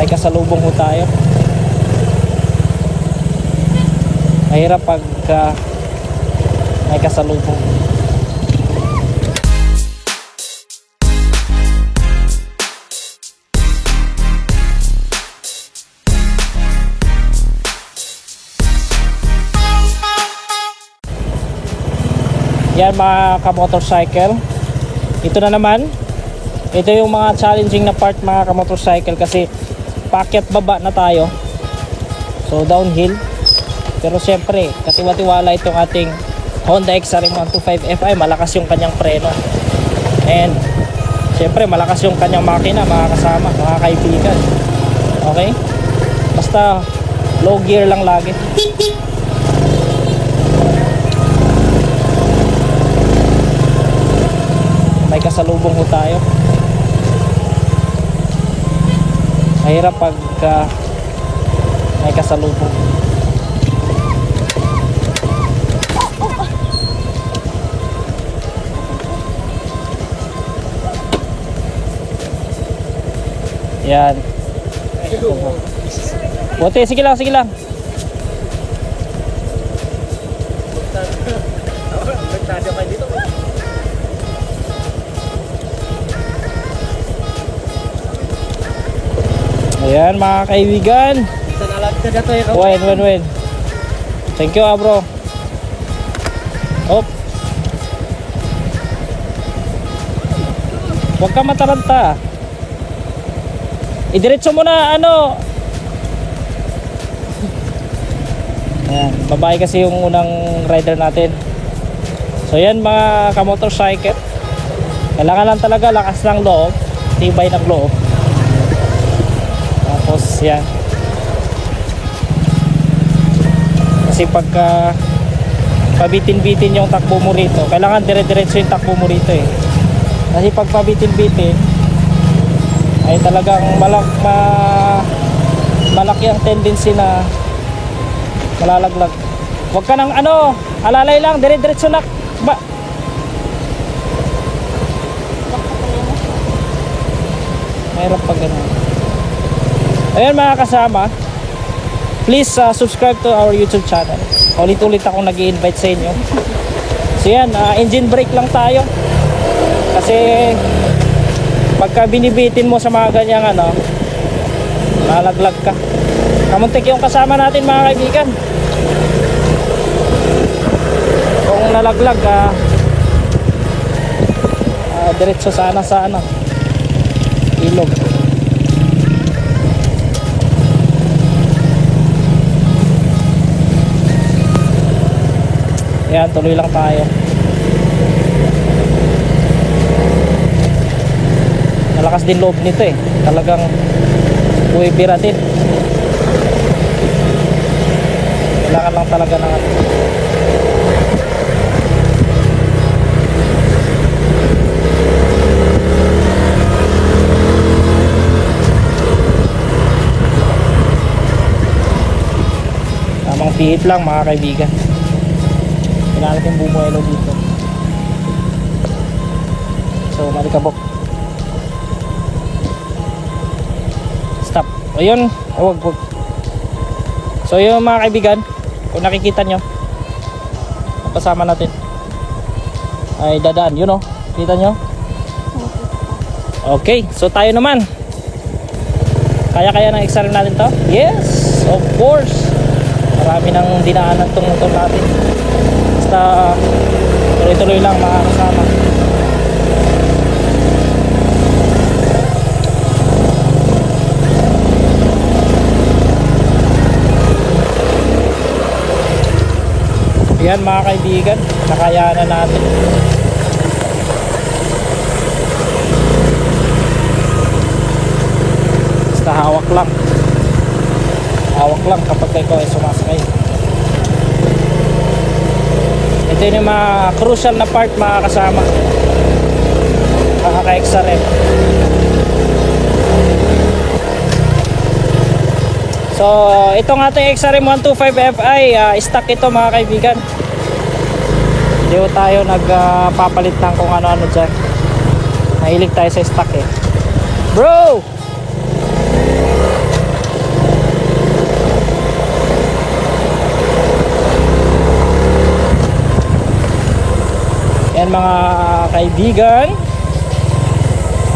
may kasalubong ho tayo. Mahirap pag may kasalubong. Yan mga ka-motorcycle, ito na naman, ito yung mga challenging na part mga ka-motorcycle, kasi paakyat baba na tayo, so downhill. Pero syempre katiwa-tiwala itong ating Honda XRM 125 Fi, malakas yung kanyang preno, and syempre malakas yung kanyang makina mga kasama, mga kaibigan. Okay, basta low gear lang lagi. May kasalubong ho tayo. Mahirap pag may kasalubong. Yan. Bote, sige lang, sige lang. Ayan mga kaibigan. Win. Thank you bro. Hop. Huwag ka mataranta. Idiretso mo na ano. Ayan, babae kasi yung unang rider natin. So yan mga ka-motorcycle, kailangan lang talaga lakas ng loob, tibay ng loob. Tapos yan, kasi pagka pabitin-bitin yung takbo mo rito, kailangan dire-diretso yung takbo mo rito eh. Kasi pag pabitin-bitin ay talagang malaki ang tendency na malalaglag. Huwag ka nang ano, alalay lang, dire-diretso na ba. Mayroon pa ganun. Ayan mga kasama, please subscribe to our YouTube channel. Ulit-ulit akong nag-i-invite sa inyo. So yan, engine brake lang tayo, kasi pagka binibitin mo sa mga ganyang ano, lalaglag ka. Kamuntik yung kasama natin mga kaibigan. Kung nalaglag diretso sana sa ano, ilog. Yan, tuloy lang tayo. Malakas din loob nito eh. Talagang buwibiratin. Kailangan lang talaga ng ano. Tamang pihit lang mga kaibigan. Kailangan natin bumuelo dito. So malikabok. Stop. Ayun. Wag. So yun mga kaibigan, kung nakikita nyo, ang kasama natin ay dadaan. Yun o, kita nyo? Okay, so tayo naman. Kaya ng XRM natin to? Yes, of course. Marami nang dinaanan tong motor natin. Basta tuloy-tuloy lang mga kasama. Yan mga kaibigan, nakayanan natin. Basta hawak lang kapag ikaw ay sumasakay. Ito yung mga crucial na part mga kasama, mga XRM. So itong ating XRM 125 Fi, stock ito mga kaibigan. Hindi ko tayo nagpapalit ng kung ano-ano dyan. Mahilig tayo sa stock eh, bro. Ayan mga kaibigan.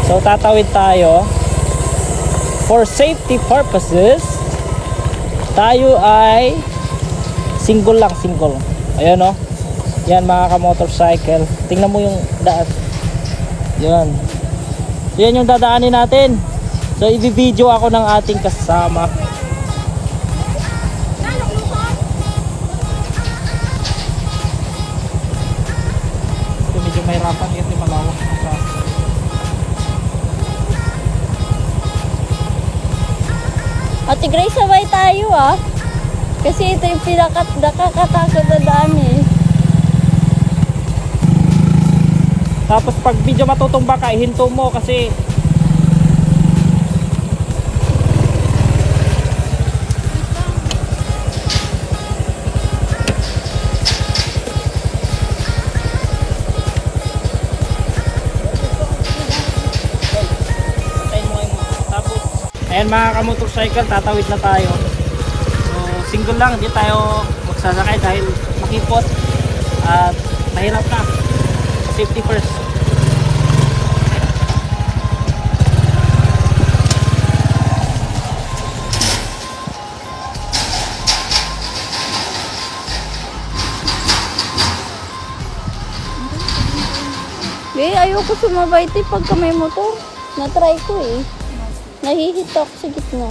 So tatawid tayo. For safety purposes, tayo ay single lang, single. Ayan o. Yan mga ka-motorcycle. Tingnan mo yung daan. Yan. Yan yung dadaanin natin. So i-video ako ng ating kasama. Ito medyo mahirapan kasi malawak na sa. Ate Grace, sabay tayo ah. Kasi ito yung nakakatakot na dami. Tapos pag video matutumba ka, ihinto mo kasi ayan mga ka-motorcycle, tatawid na tayo. So single lang, hindi tayo magsasakay dahil makipot at mahirap na. Safety first. Ayoko sumabay ito pagka may motor. Na-try ko eh. Nahihitok sa gitna.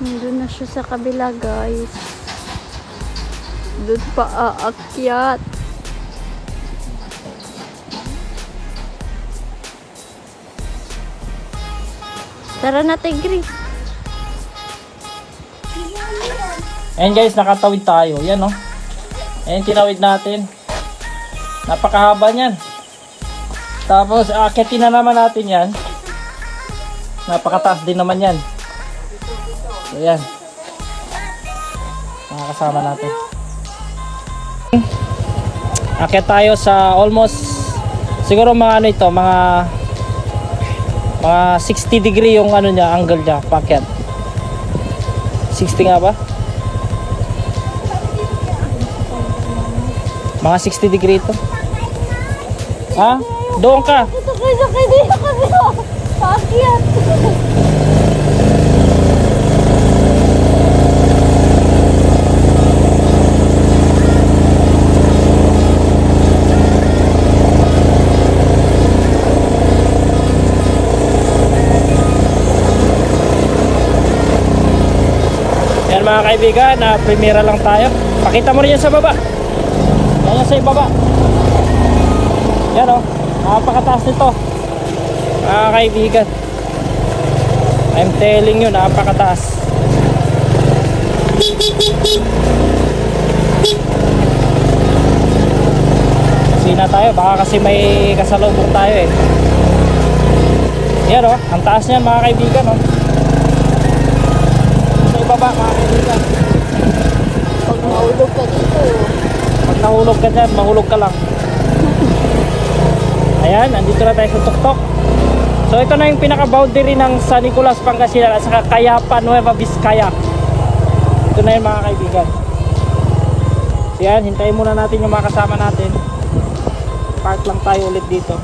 Nandun na siya sa kabila, guys. Doon pa aakyat. Tara na, Tigris. Ayan guys, nakatawid tayo. Yan o. Ayan, tinawid natin. Napakahaba niyan. Tapos, aakyatin na naman natin yan. Napakataas din naman yan. So yan, mga kasama natin. Akyat tayo sa almost siguro mga ano ito, mga 60 degree yung ano niya, angle niya, pakyat. 60 nga ba? Mga 60 degree ito. Ha? Doon ka. Sakay dito kasi paakyat. Mga kaibigan, na primera lang tayo. Pakita mo rin yan sa baba. Yan sa ibaba. Yan o, napakataas nito mga kaibigan. I'm telling you, napakataas. Sina tayo, baka kasi may kasalubong tayo eh. Yan o, ang taas niyan mga kaibigan o. Baba mga kaibigan. Pag mahulog ka dito. Pag nahulog ka dyan, mahulog ka lang. Ayan, andito na tayo sa tuktok. So ito na yung pinaka-boundary ng San Nicolas, Pangasinan at saka Cayapan, Nueva Vizcaya. Ito na yun mga kaibigan. So yan, hintayin muna natin yung mga kasama natin. Park lang tayo ulit dito.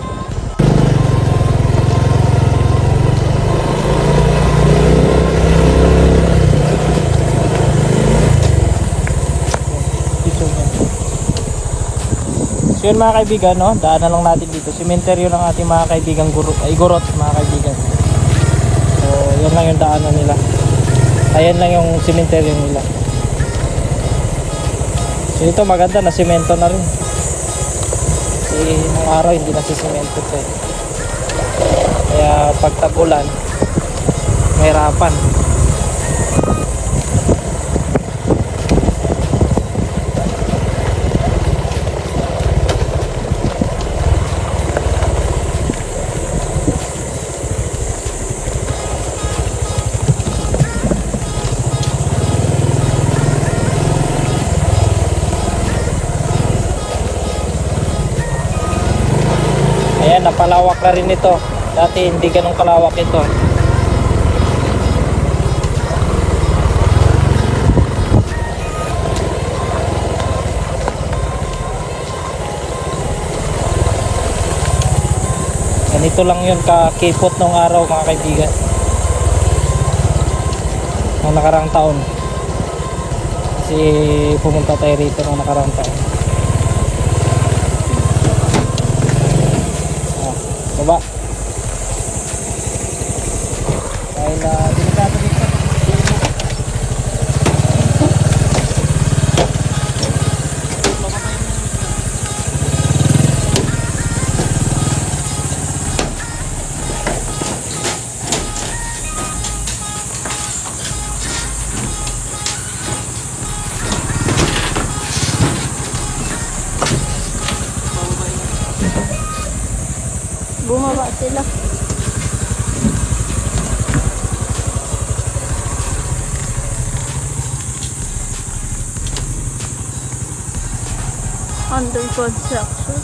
So yun mga kaibigan, no? Daanan lang natin dito. Cementerio ng ating mga kaibigan Igorot mga kaibigan. So yan lang yung daanan nila. Ayan lang yung cementerio nila. So ito maganda na semento na rin. Kasi nung araw hindi na si semento ito eh. Kaya pag tag-ulan mahirapan. Ayan, napalawak na rin ito. Dati hindi ganun kalawak ito. Ganito lang yun kakipot nung araw mga kaibigan. Nung nakarang taon. Kasi pumunta tayo rito nung nakarang taon. Baba. Dahil delikado dito. Bumaba sila. Under construction.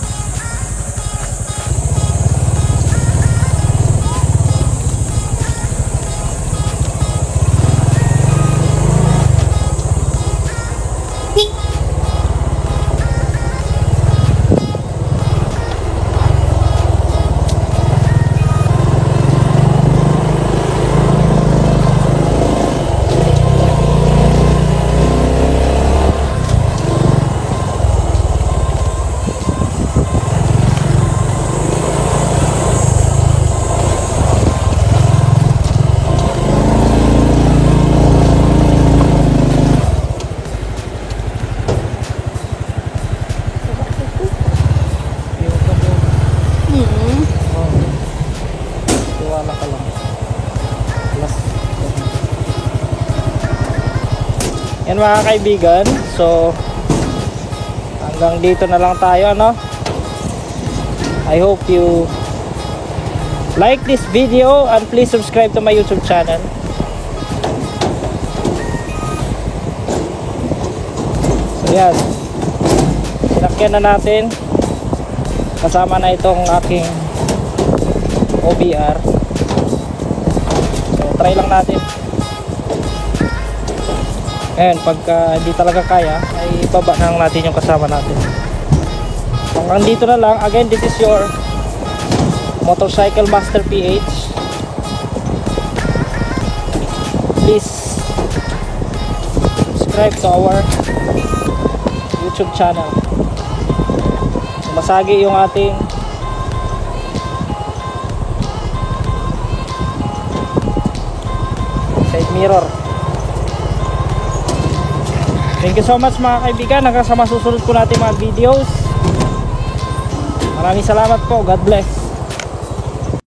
Tiwala ka lang. Yan mga kaibigan. So hanggang dito na lang tayo, no? I hope you like this video and please subscribe to my YouTube channel. So yan, sinakyan na natin, kasama na itong aking OBR. So try lang natin. Ayan, pagka hindi talaga kaya ay baba na lang natin yung kasama natin. Hanggang dito na lang. Again, this is your Motorcycle Master PH. Please subscribe to our YouTube channel. Masagi yung ating side mirror. Thank you so much mga kaibigan. Hanggang sa masusunod ko natin mga videos. Maraming salamat po. God bless.